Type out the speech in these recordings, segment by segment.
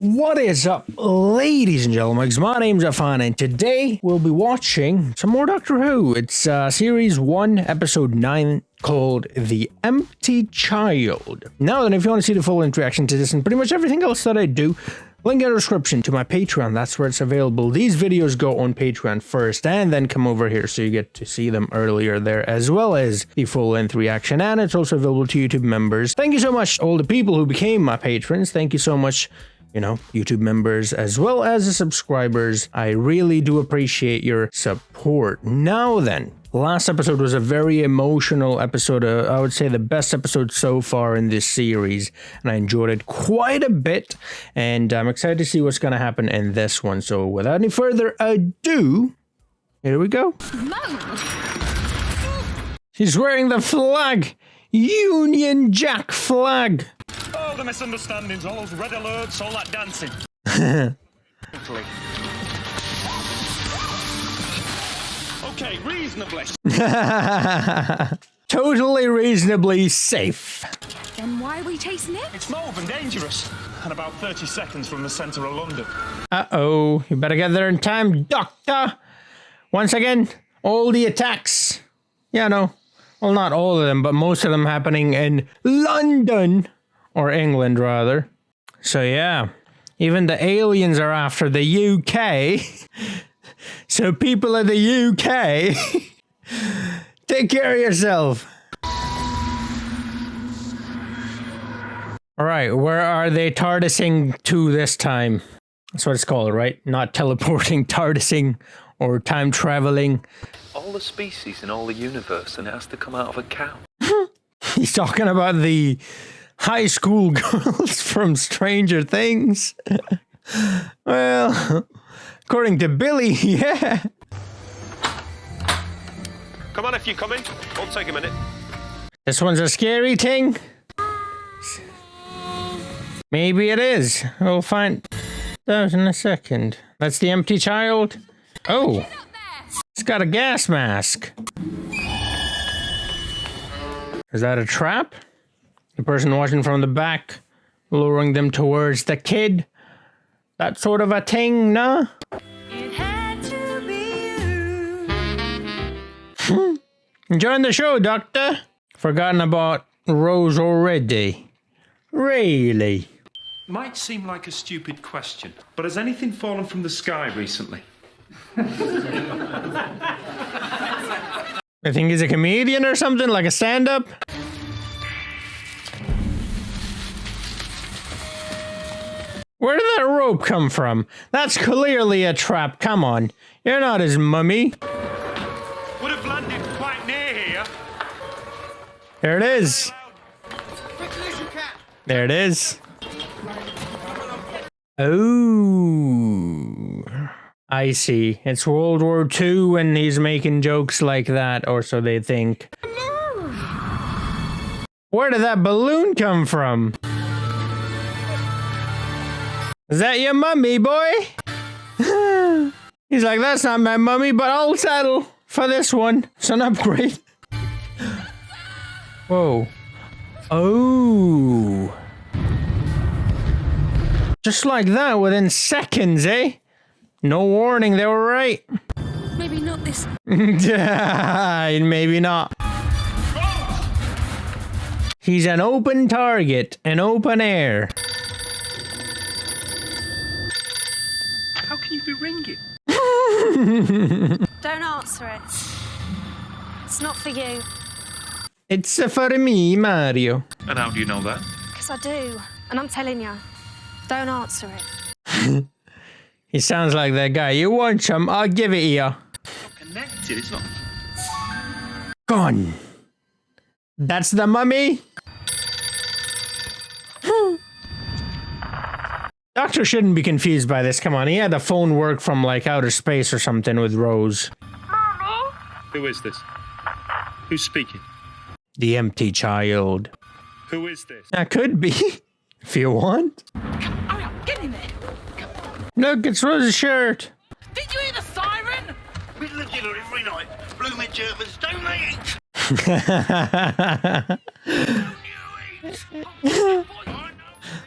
What is up, ladies and gentlemen? My name's Afan, and today we'll be watching some more Doctor Who. It's Series 1, Episode 9, called The Empty Child. Now then, if you want to see the full interaction to this and pretty much everything else that I do, link in the description to my Patreon. That's where it's available. These videos go on Patreon first and then come over here, so you get to see them earlier there, as well as the full-length reaction, and it's also available to YouTube members. Thank you so much, all the people who became my patrons. Thank you so much, you know, YouTube members as well as the subscribers. I really do appreciate your support. Now then, last episode was a very emotional episode. I would say the best episode so far in this series, and I enjoyed it quite a bit, and I'm excited to see what's going to happen in this one. So without any further ado, here we go. She's wearing the flag, Union Jack flag. Oh, the misunderstandings, all those red alerts, all that dancing. Okay, reasonably. Totally reasonably safe. Then why are we chasing it? It's mauve and dangerous, and about 30 seconds from the centre of London. Uh-oh, you better get there in time, Doctor. Once again, all the attacks, no, well, not all of them, but most of them happening in London. Or England, rather. So yeah, even the aliens are after the UK. So people in the UK, take care of yourself. Alright, where are they TARDISing to this time? That's what it's called, right? Not teleporting, TARDISing, or time traveling. All the species in all the universe, and it has to come out of a cow. He's talking about the high school girls from Stranger Things. Well, according to Billy, yeah. Come on, if you're coming. Won't take a minute. This one's a scary thing. Maybe it is. We'll find out in a second. That's the empty child. Oh, it's got a gas mask. Is that a trap? The person watching from the back, luring them towards the kid. That sort of a thing, nah? It had to be you. Enjoying the show, Doctor? Forgotten about Rose already? Really? Might seem like a stupid question, but has anything fallen from the sky recently? I think he's a comedian or something, like a stand-up? Where did that rope come from? That's clearly a trap. Come on. You're not his mummy. Would have landed quite near here. There it is. There it is. Oh. I see. It's World War II and he's making jokes like that, or so they think. Where did that balloon come from? Is that your mummy, boy? He's like, that's not my mummy, but I'll settle for this one. It's an upgrade. Whoa. Oh. Just like that, within seconds, eh? No warning, they were right. Maybe not this. Maybe not. He's an open target, an open air. How can you be ringing? Don't answer it. It's not for you. It's for me, Mario. And how do you know that? Because I do. And I'm telling you, don't answer it. He sounds like that guy. You want some? I'll give it to you. Connected, it's not. Gone. That's the mummy. Doctor shouldn't be confused by this. Come on, he had the phone work from like outer space or something with Rose. Mommy? Who is this? Who's speaking? The empty child. Who is this? That could be, if you want. Hurry up, get in there. Look, it's Rose's shirt. Did you hear the siren? Middle of dinner every night. Blooming Germans, don't they eat?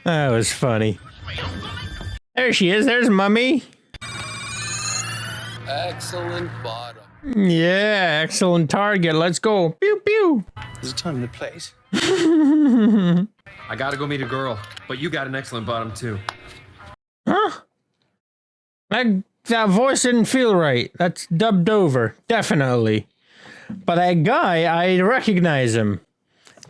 That was funny. There she is. There's Mummy. Excellent bottom. Yeah, excellent target. Let's go. Pew pew. There's a time and a place. I gotta go meet a girl, but you got an excellent bottom too. Huh? That voice didn't feel right. That's dubbed over, definitely. But that guy, I recognize him.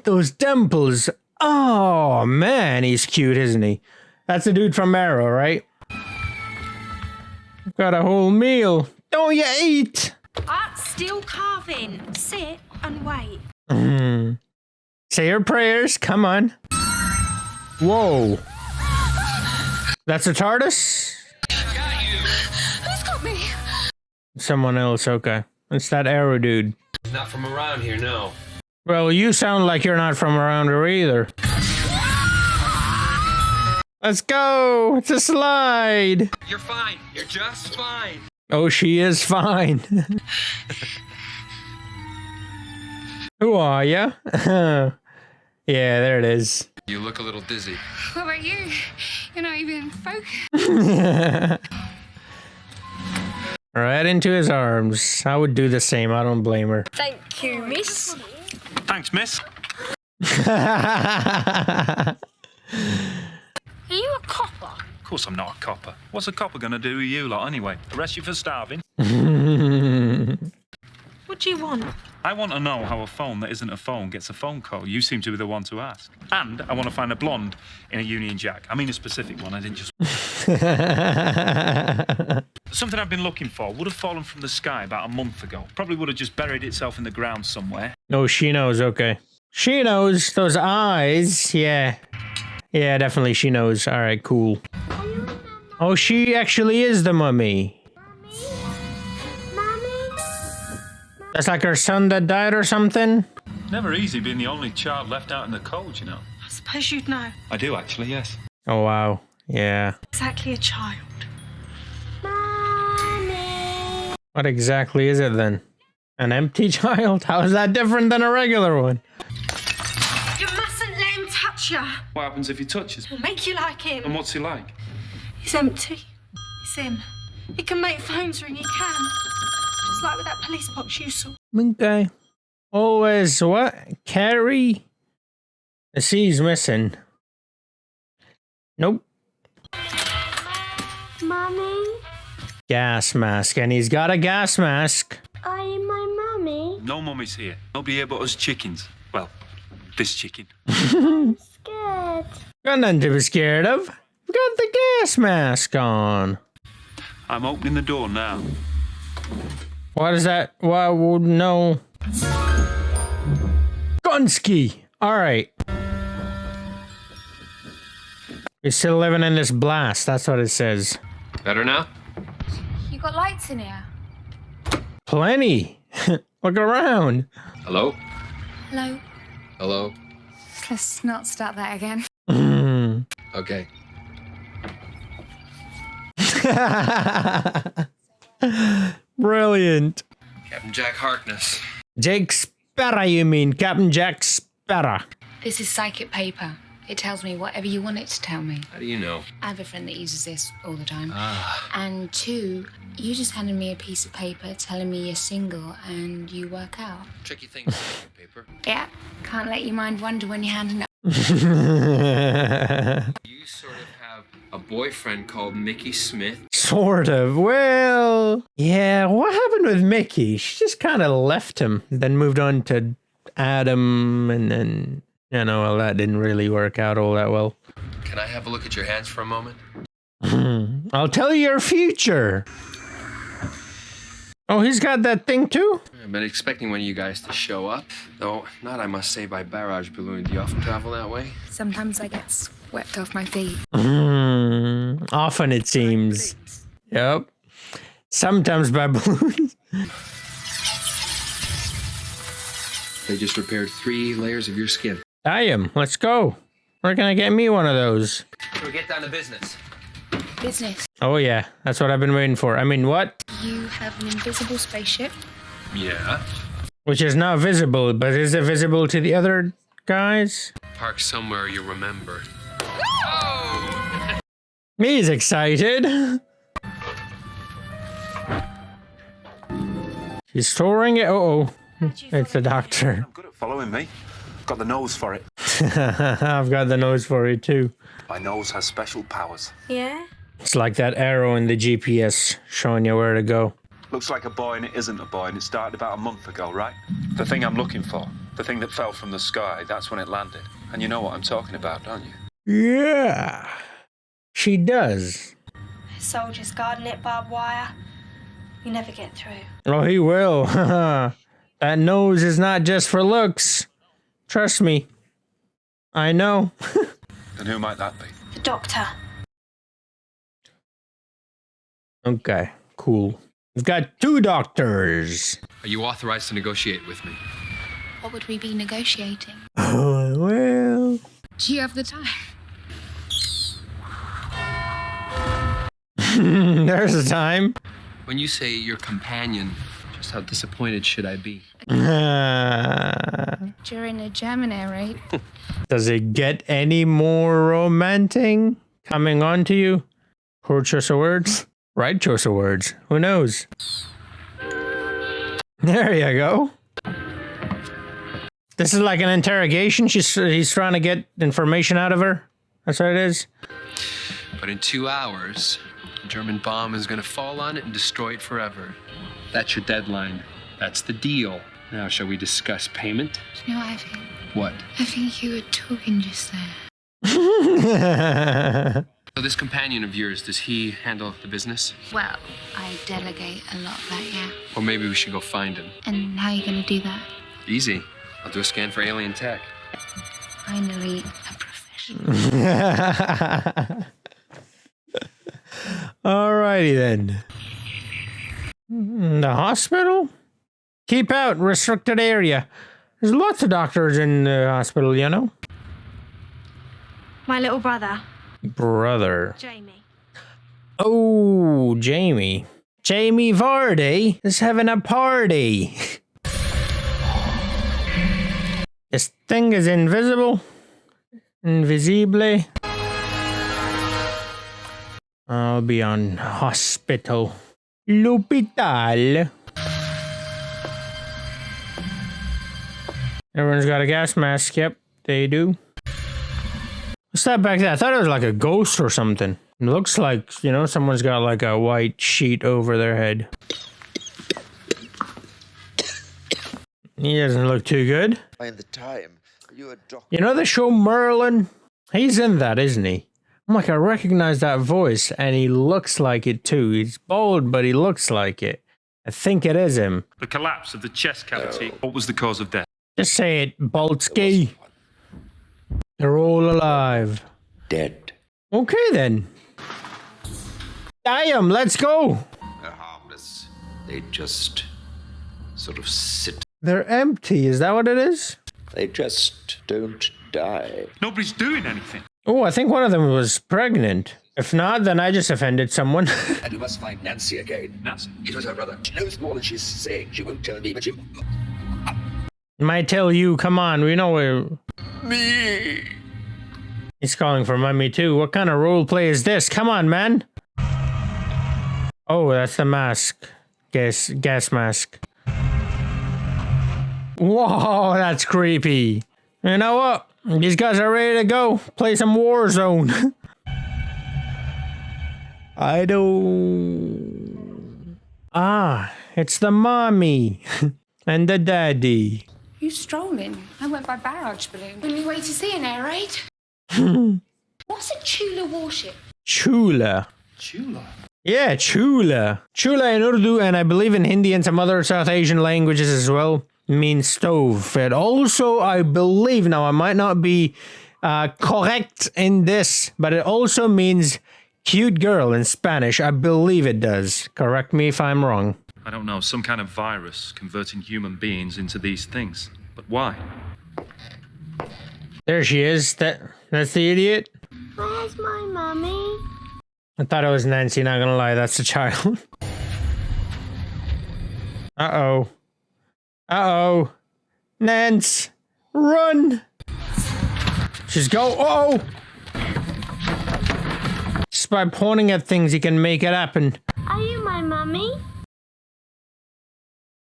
Those dimples. Oh man, he's cute, isn't he? That's the dude from Arrow, right? Got a whole meal. Don't you eat? Still carving. Sit and wait. Say your prayers. Come on. Whoa. That's a TARDIS? Who's got me? Someone else, okay. It's that Arrow dude. Not from around here, no. Well, you sound like you're not from around here either. Let's go! It's a slide! You're fine. You're just fine. Oh, she is fine. Who are ya? Yeah, there it is. You look a little dizzy. What about you? You're not even focused. Right into his arms. I would do the same. I don't blame her. Thank you, miss. Thanks, miss. Are you a copper? Of course I'm not a copper. What's a copper gonna do with you lot anyway? Arrest you for starving? What do you want? I want to know how a phone that isn't a phone gets a phone call. You seem to be the one to ask. And I want to find a blonde in a Union Jack. I mean a specific one, I didn't just... Something I've been looking for would have fallen from the sky about a month ago. Probably would have just buried itself in the ground somewhere. No, she knows, okay. She knows. Those eyes, yeah. Yeah, definitely she knows. Alright, cool. Oh, she actually is the mummy. That's like her son that died or something? Never easy being the only child left out in the cold, you know. I suppose you'd know. I do, actually, yes. Oh, wow. Yeah. Exactly a child. What exactly is it then? An empty child? How is that different than a regular one? You mustn't let him touch you. What happens if he touches? It'll make you like him. And what's he like? He's empty. It's him. He can make phones ring, he can. Just like with that police box you saw. Okay. Always what? Carry? The C's missing. Nope. Mommy? Gas mask. And he's got a gas mask. Are you my mummy? No mummy's here. Nobody here but us chickens. Well, this chicken. I'm scared. Got nothing to be scared of. We got the gas mask on. I'm opening the door now. What is that? Why would no? Gunski. All right. You're still living in this blast. That's what it says. Better now? You got lights in here? Plenty. Look around. Hello? Hello. Hello? Let's not start that again. Okay. Brilliant. Captain Jack Harkness. Jake Sparrow, you mean? Captain Jack Sparrow. This is psychic paper. It tells me whatever you want it to tell me. How do you know? I have a friend that uses this all the time. Ah. And 2, you just handed me a piece of paper telling me you're single and you work out. Tricky things, paper. Yeah, can't let your mind wander when you're handing it. You sort of have a boyfriend called Mickey Smith. Sort of. Well, yeah, what happened with Mickey? She just kind of left him, then moved on to Adam, and then, you know, well, that didn't really work out all that well. Can I have a look at your hands for a moment? I'll tell you your future. Oh, he's got that thing too? I've been expecting one of you guys to show up. Though, not, I must say, by barrage balloon. Do you often travel that way? Sometimes I get swept off my feet. Often, it seems. Yep. Sometimes by balloons. They just repaired 3 layers of your skin. Damn, let's go. Where can I get me one of those? So we get down to business. Business. Oh yeah, that's what I've been waiting for. I mean, what? You have an invisible spaceship. Yeah. Which is not visible, but is it visible to the other guys? Park somewhere you remember. He's excited. She's storing it. Uh-oh. It's the doctor. Good at following me. Got the nose for it. I've got the nose for it too. My nose has special powers. Yeah? It's like that arrow in the GPS showing you where to go. Looks like a boy and it isn't a boy, and it started about a month ago, right? The thing I'm looking for, the thing that fell from the sky, that's when it landed. And you know what I'm talking about, don't you? Yeah. She does. Soldiers guarding it, barbed wire. You never get through. Oh, he will. That nose is not just for looks. Trust me. I know. And who might that be? The doctor. Okay, cool. We've got 2 doctors. Are you authorized to negotiate with me? What would we be negotiating? Oh, well. Do you have the time? There's the time. When you say your companion, just how disappointed should I be? During a German air raid. Does it get any more romantic coming on to you? Poor choice of words. Right choice of words. Who knows? There you go. This is like an interrogation. He's trying to get information out of her. That's what it is. But in 2 hours, a German bomb is going to fall on it and destroy it forever. That's your deadline. That's the deal. Now, shall we discuss payment? Do you know what I think? What? I think you were talking just there. So this companion of yours, does he handle the business? Well, I delegate a lot of that, yeah. Or maybe we should go find him. And how are you going to do that? Easy. I'll do a scan for alien tech. Finally, a professional. Alrighty then. The hospital? Keep out, restricted area. There's lots of doctors in the hospital, you know? My little brother. Brother. Jamie. Oh, Jamie. Jamie Vardy is having a party. This thing is invisible. Invisible. I'll be on hospital. L'hôpital. Everyone's got a gas mask. Yep, they do. What's that back there? I thought it was like a ghost or something. It looks like, you know, someone's got like a white sheet over their head. He doesn't look too good. Find the time. You're a doctor. You know the show Merlin? He's in that, isn't he? I'm like, I recognize that voice, and he looks like it too. He's bald, but he looks like it. I think it is him. The collapse of the chest cavity. What was the cause of death? Just say it, Boltsky. They're all alive. Dead. Okay then. Damn, let's go. They're harmless. They just sort of sit. They're empty, is that what it is? They just don't die. Nobody's doing anything. Oh, I think one of them was pregnant. If not, then I just offended someone. And we must find Nancy again. Nancy? It was her brother. She knows more than she's saying. She won't tell me, but she... Might tell you, come on, we know where... Me! He's calling for mummy too. What kind of role play is this? Come on, man. Oh, that's the mask. Gas mask. Whoa, that's creepy. You know what? These guys are ready to go. Play some Warzone. I don't... Ah, it's the mommy. And the daddy. Who's strolling? I went by barrage balloon. Only way to see an air raid. What's a Chula warship? Chula. Chula? Yeah, Chula. Chula in Urdu, and I believe in Hindi and some other South Asian languages as well, means stove. It also, I believe, now I might not be correct in this, but it also means cute girl in Spanish. I believe it does. Correct me if I'm wrong. I don't know, some kind of virus converting human beings into these things. But why? There she is. That's the idiot. Where's my mummy? I thought it was Nancy, not gonna lie, that's the child. Uh-oh. Uh-oh. Nance! Run! She's go- oh! by pointing at things, you can make it happen. Are you my mummy?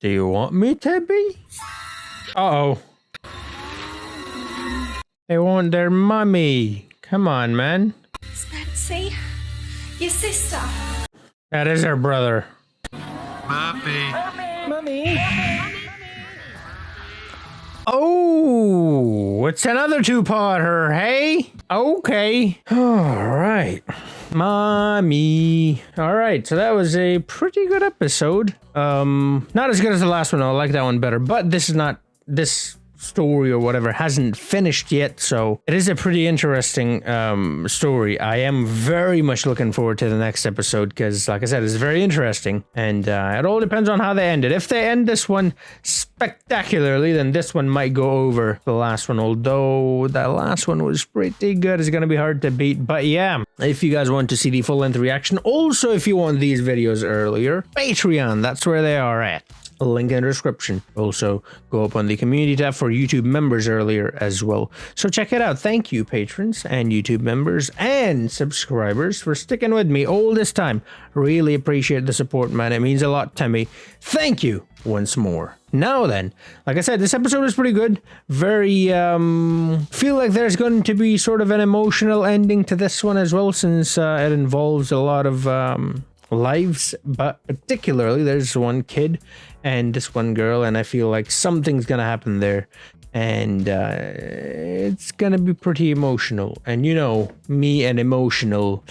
Do you want me to be? Uh-oh. They want their mummy. Come on, man. It's Patsy. Your sister. That is her brother. Mummy. Mummy. Oh, it's another two-parter, hey? Okay. All right. Mommy. All right, so that was a pretty good episode. Not as good as the last one. I like that one better, but this is not this story or whatever hasn't finished yet, so it is a pretty interesting story. I am very much looking forward to the next episode because, like I said, it's very interesting, and it all depends on how they end it. If they end this one spectacularly, then this one might go over the last one, although that last one was pretty good. It's gonna be hard to beat, but yeah, if you guys want to see the full-length reaction, also if you want these videos earlier, Patreon, that's where they are at. Link in the description. Also, go up on the community tab for YouTube members earlier as well. So check it out. Thank you, patrons and YouTube members and subscribers, for sticking with me all this time. Really appreciate the support, man. It means a lot to me. Thank you once more. Now then, like I said, this episode is pretty good. Very, feel like there's going to be sort of an emotional ending to this one as well, since it involves a lot of lives, but particularly there's one kid and this one girl, and I feel like something's gonna happen there, and it's gonna be pretty emotional. And you know me and emotional,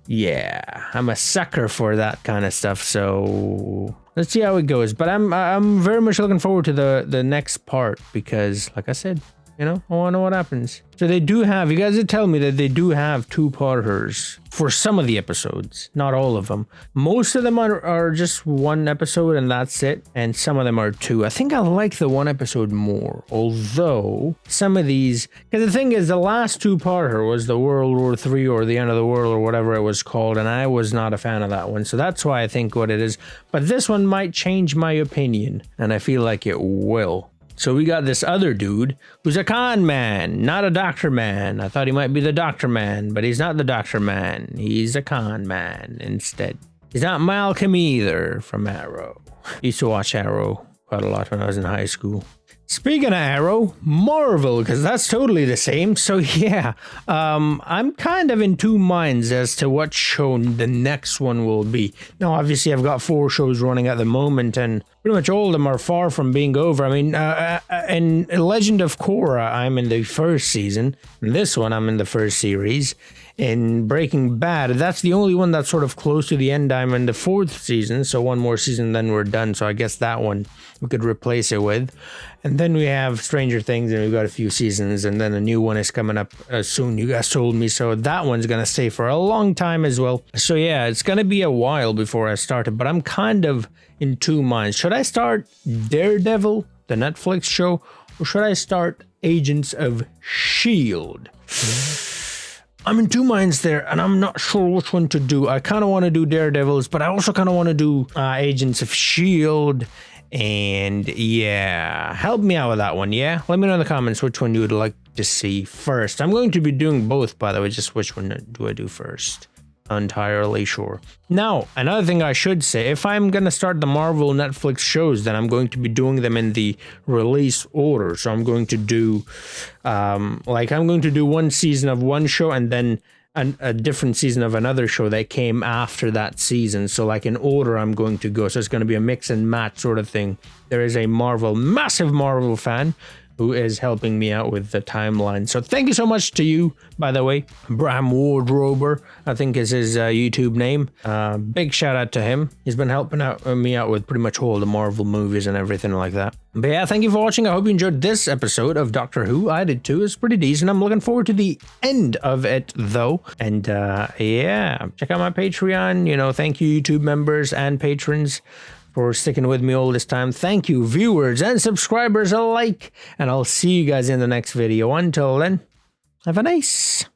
yeah, I'm a sucker for that kind of stuff, so let's see how it goes. But I'm very much looking forward to the next part, because like I said, you know, I want to know what happens. So they do have, you guys did tell me that they do have two-parters for some of the episodes, not all of them. Most of them are just one episode and that's it, and some of them are two. I think I like the one episode more, although some of these, because the thing is, the last two-parter was the World War III or the End of the World or whatever it was called, and I was not a fan of that one, so that's why I think what it is. But this one might change my opinion, and I feel like it will. So we got this other dude who's a con man, not a doctor man. I thought he might be the doctor man, but he's not the doctor man. He's a con man instead. He's not Malcolm either from Arrow. Used to watch Arrow quite a lot when I was in high school. Speaking of Arrow, Marvel, because that's totally the same. So yeah, I'm kind of in two minds as to what show the next one will be. Now, obviously, I've got 4 shows running at the moment, and pretty much all of them are far from being over. I mean, in Legend of Korra, I'm in the first season. In this one, I'm in the first series. In Breaking Bad, that's the only one that's sort of close to the end. I'm in the 4th season, so one more season, then we're done. So I guess that one we could replace it with. And then we have Stranger Things, and we've got a few seasons, and then a new one is coming up soon. You guys told me, so that one's gonna stay for a long time as well. So yeah, it's gonna be a while before I start it, but I'm kind of in two minds. Should I start Daredevil, the Netflix show, or should I start Agents of S.H.I.E.L.D.? I'm in two minds there, and I'm not sure which one to do. I kind of want to do Daredevils, but I also kind of want to do Agents of S.H.I.E.L.D. And yeah, help me out with that one, yeah? Let me know in the comments which one you would like to see first. I'm going to be doing both, by the way, just which one do I do first? Entirely sure. Now, another thing I should say, if I'm going to start the Marvel Netflix shows, then I'm going to be doing them in the release order. So I'm going to do, I'm going to do one season of one show and then a different season of another show that came after that season. So like in order I'm going to go. So it's going to be a mix and match sort of thing. There is a massive Marvel fan who is helping me out with the timeline. So thank you so much to you, by the way. Bram Wardrober, I think is his YouTube name. Big shout out to him. He's been helping me out with pretty much all the Marvel movies and everything like that. But yeah, thank you for watching. I hope you enjoyed this episode of Doctor Who. I did too. It's pretty decent. I'm looking forward to the end of it though. And yeah, check out my Patreon. You know, thank you YouTube members and patrons for sticking with me all this time. Thank you, viewers and subscribers alike. And I'll see you guys in the next video. Until then, have a nice